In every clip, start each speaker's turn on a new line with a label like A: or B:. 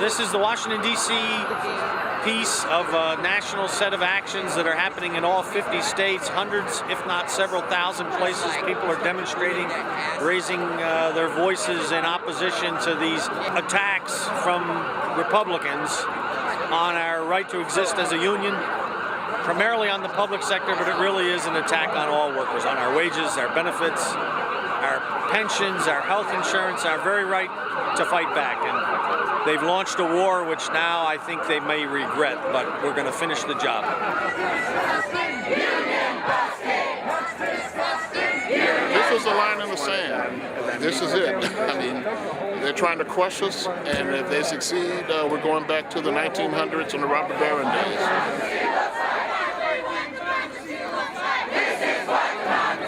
A: This is the Washington, D.C. piece of a national set of actions that are happening in all 50 states. Hundreds, if not several thousand places, people are demonstrating, raising their voices in opposition to these attacks from Republicans on our right to exist as a union, primarily on the public sector, but it really is an attack on all workers, on our wages, our benefits, our pensions, our health insurance, our very right to fight back. And they've launched a war which now I think they may regret, but we're going to finish the job.
B: This was a line in the sand. This is it. I mean, they're trying to crush us, and if they succeed, we're going back to the 1900s and the robber baron days.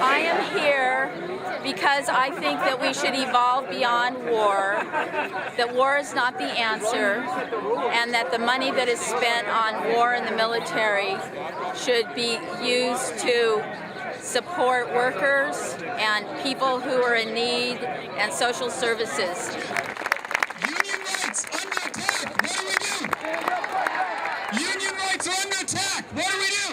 C: I am here because I think that we should evolve beyond war, that war is not the answer, and that the money that is spent on war and the military should be used to support workers and people who are in need and social services.
D: Union rights under attack. What do we do? Union rights are under attack. What do we do?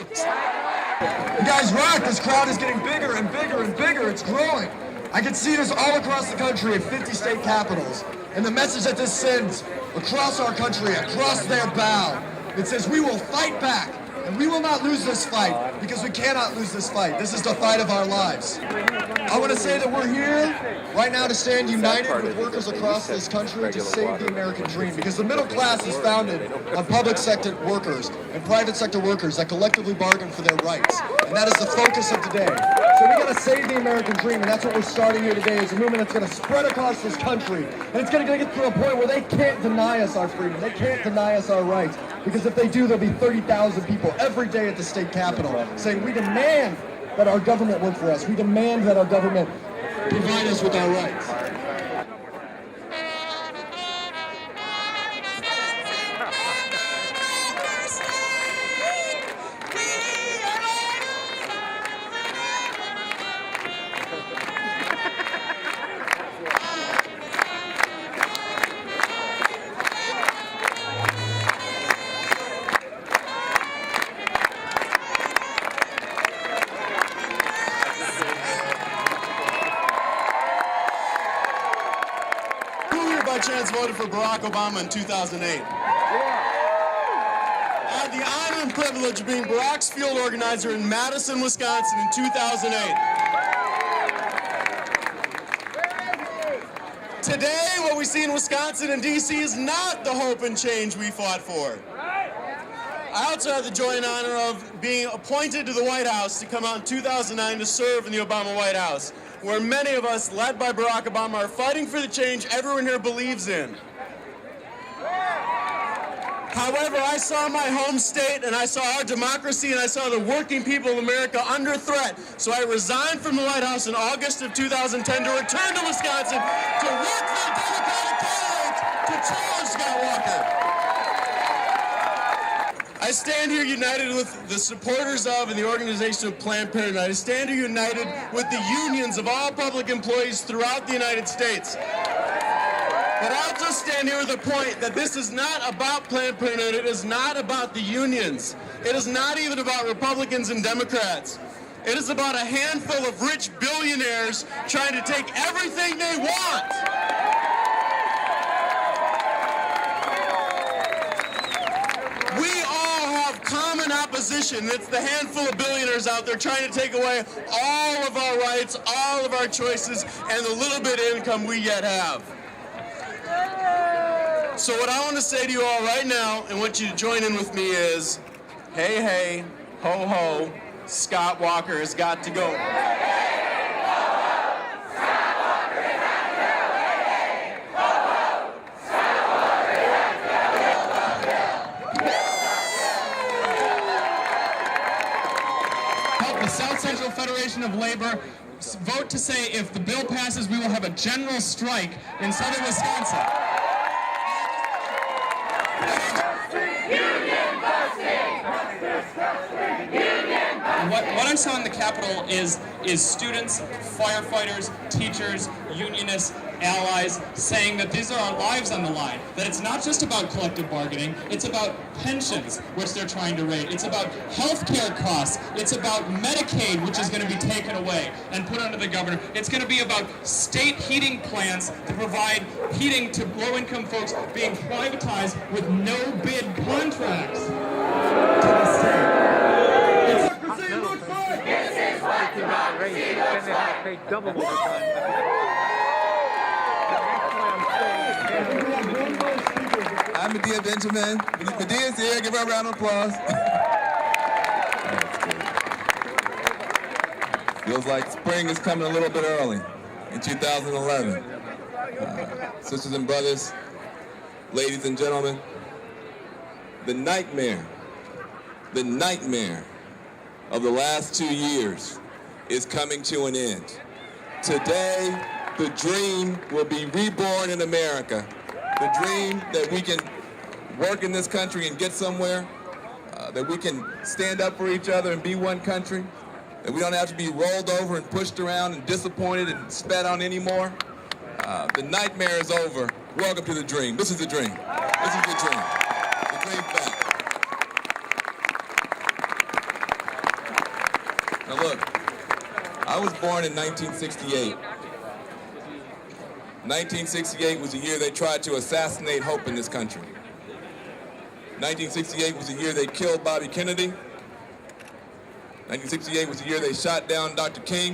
E: You guys rock. This crowd is getting bigger and bigger and bigger. It's growing. I can see this all across the country at 50 state capitals. And the message that this sends across our country, across their bow, it says we will fight back. And we will not lose this fight, because we cannot lose this fight. This is the fight of our lives. I want to say that we're here right now to stand united with workers across this country to save the American dream, because the middle class is founded on public sector workers and private sector workers that collectively bargain for their rights. And that is the focus of today. So we got to save the American dream, and that's what we're starting here today, is a movement that's going to spread across this country. And it's going to get to a point where they can't deny us our freedom. They can't deny us our rights. Because if they do, there'll be 30,000 people every day at the state capitol saying we demand that our government work for us. We demand that our government provide us with our rights.
D: By chance voted for Barack Obama in 2008. I had the honor and privilege of being Barack's field organizer in Medison, Wisconsin in 2008. Today, what we see in Wisconsin and D.C. is not the hope and change we fought for. I also had the joy and honor of being appointed to the White House to come out in 2009 to serve in the Obama White House, where many of us, led by Barack Obama, are fighting for the change everyone here believes in. However, I saw my home state, and I saw our democracy, and I saw the working people of America under threat. So I resigned from the White House in August of 2010 to return to Wisconsin to work for the Democratic candidate to challenge Scott Walker. I stand here united with the supporters of and the organization of Planned Parenthood. I stand here united with the unions of all public employees throughout the United States. But I also stand here with the point that this is not about Planned Parenthood. It is not about the unions. It is not even about Republicans and Democrats. It is about a handful of rich billionaires trying to take everything they want. We all have common opposition. It's the handful of billionaires out there trying to take away all of our rights, all of our choices, and the little bit of income we yet have. So what I want to say to you all right now, and want you to join in with me, is, hey, hey, ho, ho, Scott Walker has got to go.
F: The South Central Federation of Labor vote to say if the bill passes, we will have a general strike in southern Wisconsin. What I saw in the Capitol is students, firefighters, teachers, unionists, allies, saying that these are our lives on the line, that it's not just about collective bargaining, it's about pensions, which they're trying to raise, it's about health care costs, it's about Medicaid, which is going to be taken away and put under the governor, it's going to be about state heating plants to provide heating to low-income folks being privatized with no-bid contracts to the state.
G: I'm Medea Benjamin. Medea's here. Give her a round of applause. Feels like spring is coming a little bit early in 2011. Sisters and brothers, ladies and gentlemen, the nightmare of the last 2 years is coming to an end. Today, the dream will be reborn in America. The dream that we can work in this country and get somewhere, that we can stand up for each other and be one country, that we don't have to be rolled over and pushed around and disappointed and spat on anymore. The nightmare is over. Welcome to the dream. This is the dream. This is the dream. The dream's back. Now look, I was born in 1968. 1968 was the year they tried to assassinate hope in this country. 1968 was the year they killed Bobby Kennedy. 1968 was the year they shot down Dr. King.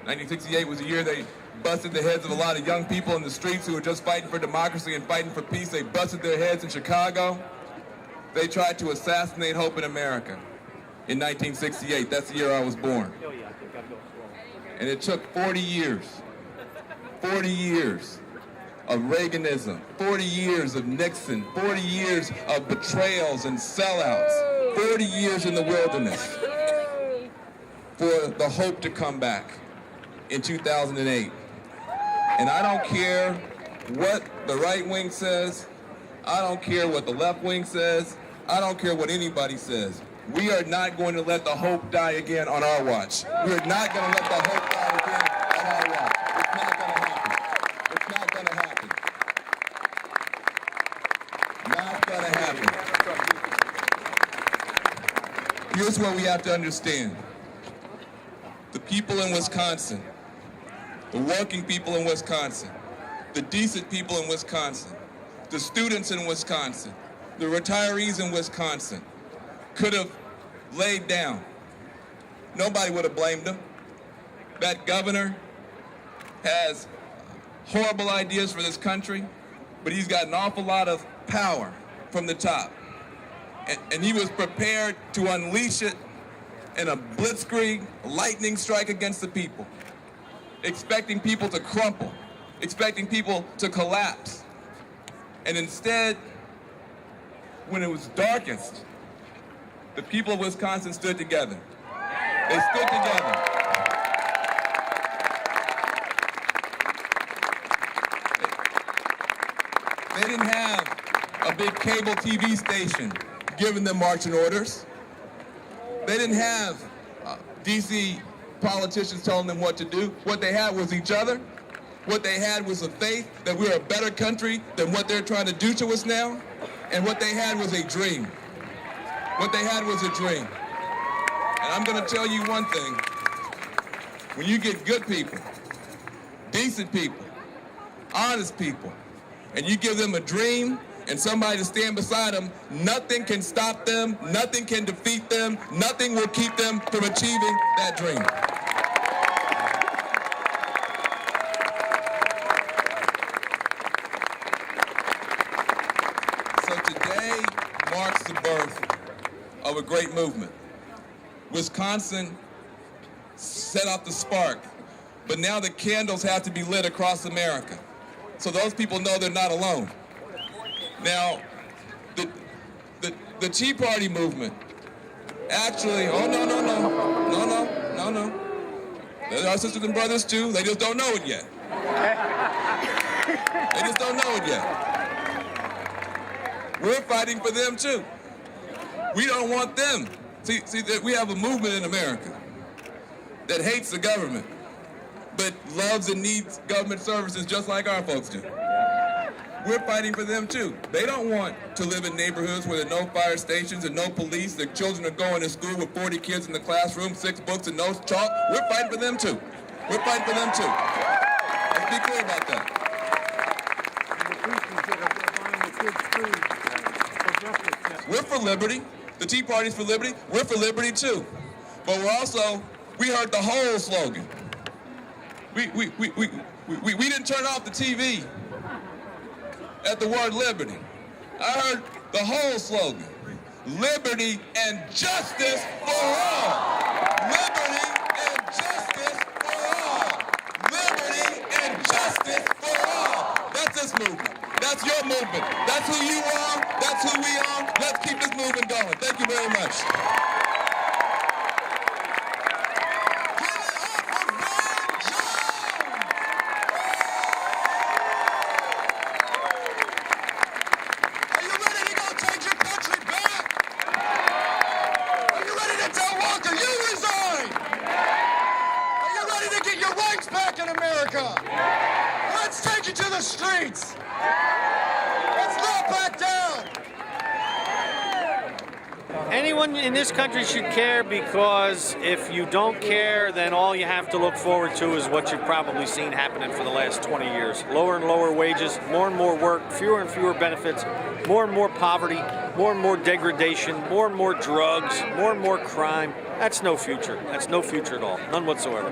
G: 1968 was the year they busted the heads of a lot of young people in the streets who were just fighting for democracy and fighting for peace. They busted their heads in Chicago. They tried to assassinate hope in America in 1968. That's the year I was born. And it took 40 years of Reaganism, 40 years of Nixon, 40 years of betrayals and sellouts, 40 years in the wilderness for the hope to come back in 2008. And I don't care what the right wing says, I don't care what the left wing says, I don't care what anybody says. We are not going to let the hope die again on our watch. We are not going to let the hope die again on our watch. It's not going to happen. It's not going to happen. Not going to happen. Here's what we have to understand. The people in Wisconsin, the working people in Wisconsin, the decent people in Wisconsin, the students in Wisconsin, the retirees in Wisconsin could have laid down. Nobody would have blamed them. That governor has horrible ideas for this country, but he's got an awful lot of power from the top. And he was prepared to unleash it in a blitzkrieg lightning strike against the people, expecting people to crumple, expecting people to collapse. And instead, when it was darkest, the people of Wisconsin stood together. They stood together. They didn't have a big cable TV station giving them marching orders. They didn't have DC politicians telling them what to do. What they had was each other. What they had was a faith that we're a better country than what they're trying to do to us now. And what they had was a dream. What they had was a dream. And I'm going to tell you one thing. When you get good people, decent people, honest people, and you give them a dream and somebody to stand beside them, nothing can stop them, nothing can defeat them, nothing will keep them from achieving that dream. So today marks the birth of a great movement. Wisconsin set off the spark, but now the candles have to be lit across America. So those people know they're not alone. Now, the Tea Party movement actually, no. They're our sisters and brothers too, they just don't know it yet. They just don't know it yet. We're fighting for them too. We don't want them. See, we have a movement in America that hates the government, but loves and needs government services just like our folks do. We're fighting for them too. They don't want to live in neighborhoods where there are no fire stations and no police. Their children are going to school with 40 kids in the classroom, 6 books and no chalk. We're fighting for them too. We're fighting for them too. Let's be clear about that. We're for liberty. The Tea Party's for liberty. We're for liberty too. But we're also, we heard the whole slogan. We didn't turn off the TV at the word liberty. I heard the whole slogan. Liberty and justice for all. Liberty and justice for all. Liberty and justice for all. That's this movement. That's your movement. That's who you are. That's who we are. Let's keep this movement going. Thank you very much.
E: Let's take it to the streets. Let's not back down.
A: Anyone in this country should care, because if you don't care, then all you have to look forward to is what you've probably seen happening for the last 20 years. Lower and lower wages, more and more work, fewer and fewer benefits, more and more poverty, more and more degradation, more and more drugs, more and more crime. That's no future. That's no future at all. None whatsoever.